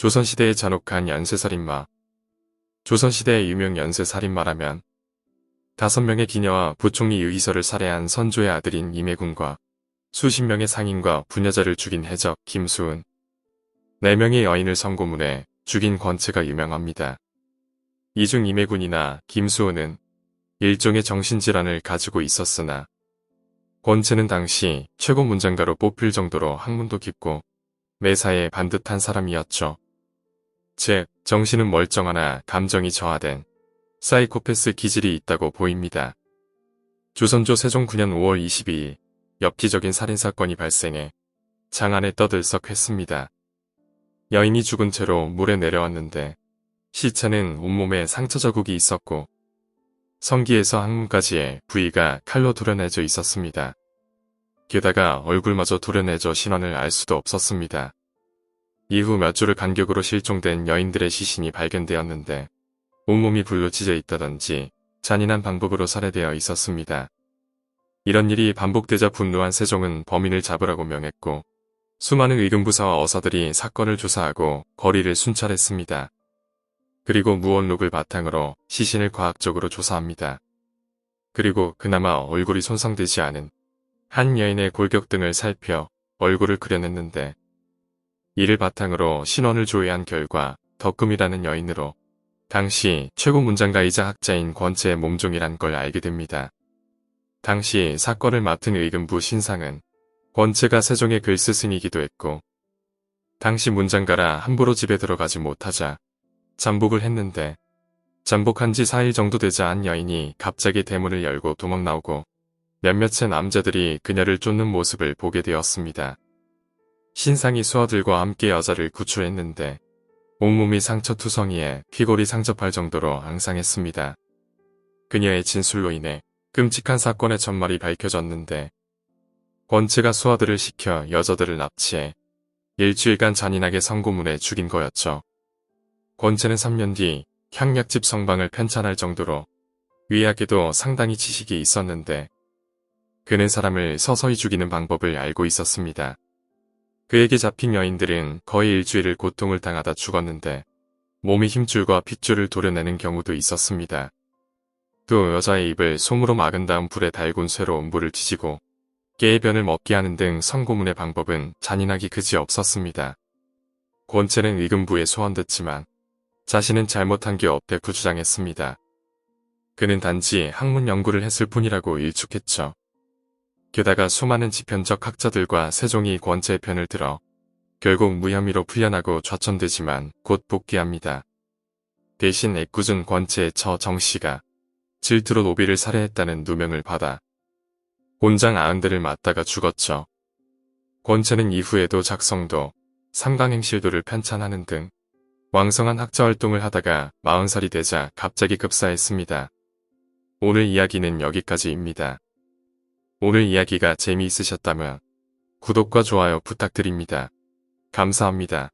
조선시대의 잔혹한 연쇄살인마. 조선시대의 유명 연쇄살인마라면 5명의 기녀와 부총리 유희설을 살해한 선조의 아들인 임해군과 수십 명의 상인과 부녀자를 죽인 해적 김수은, 4명의 여인을 성고문해 죽인 권체가 유명합니다. 이 중 임해군이나 김수은은 일종의 정신질환을 가지고 있었으나 권체는 당시 최고 문장가로 뽑힐 정도로 학문도 깊고 매사에 반듯한 사람이었죠. 즉, 정신은 멀쩡하나 감정이 저하된 사이코패스 기질이 있다고 보입니다. 조선조 세종 9년 5월 22일 엽기적인 살인사건이 발생해 장안에 떠들썩했습니다. 여인이 죽은 채로 물에 내려왔는데 시체는 온몸에 상처 자국이 있었고 성기에서 항문까지의 부위가 칼로 도려내져 있었습니다. 게다가 얼굴마저 도려내져 신원을 알 수도 없었습니다. 이후 몇 주를 간격으로 실종된 여인들의 시신이 발견되었는데 온몸이 불로 찢어 있다든지 잔인한 방법으로 살해되어 있었습니다. 이런 일이 반복되자 분노한 세종은 범인을 잡으라고 명했고 수많은 의금부사와 어사들이 사건을 조사하고 거리를 순찰했습니다. 그리고 무언록을 바탕으로 시신을 과학적으로 조사합니다. 그리고 그나마 얼굴이 손상되지 않은 한 여인의 골격 등을 살펴 얼굴을 그려냈는데 이를 바탕으로 신원을 조회한 결과 덕금이라는 여인으로 당시 최고 문장가이자 학자인 권체의 몸종이란 걸 알게 됩니다. 당시 사건을 맡은 의금부 신상은 권체가 세종의 글스승이기도 했고 당시 문장가라 함부로 집에 들어가지 못하자 잠복을 했는데 잠복한 지 4일 정도 되자 한 여인이 갑자기 대문을 열고 도망 나오고 몇몇의 남자들이 그녀를 쫓는 모습을 보게 되었습니다. 신상이 수하들과 함께 여자를 구출했는데 온몸이 상처투성이에 퀴골이 상접할 정도로 앙상했습니다. 그녀의 진술로 인해 끔찍한 사건의 전말이 밝혀졌는데 권체가 수하들을 시켜 여자들을 납치해 일주일간 잔인하게 성고문해 죽인 거였죠. 권체는 3년 뒤 향약집 성방을 편찬할 정도로 위약에도 상당히 지식이 있었는데 그는 사람을 서서히 죽이는 방법을 알고 있었습니다. 그에게 잡힌 여인들은 거의 일주일을 고통을 당하다 죽었는데 몸의 힘줄과 핏줄을 도려내는 경우도 있었습니다. 또 여자의 입을 솜으로 막은 다음 불에 달군 쇠로 음부를 뒤지고 깨의 변을 먹게 하는 등 성고문의 방법은 잔인하기 그지 없었습니다. 권체는 의금부에 소환됐지만 자신은 잘못한 게 없다고 주장했습니다. 그는 단지 학문 연구를 했을 뿐이라고 일축했죠. 게다가 수많은 지편적 학자들과 세종이 권체의 편을 들어 결국 무혐의로 풀려나고 좌천되지만 곧 복귀합니다. 대신 애꿎은 권체의 처 정씨가 질투로 노비를 살해했다는 누명을 받아 곤장 아흔들을 맞다가 죽었죠. 권체는 이후에도 작성도, 삼강행실도를 편찬하는 등 왕성한 학자활동을 하다가 40살이 되자 갑자기 급사했습니다. 오늘 이야기는 여기까지입니다. 오늘 이야기가 재미있으셨다면 구독과 좋아요 부탁드립니다. 감사합니다.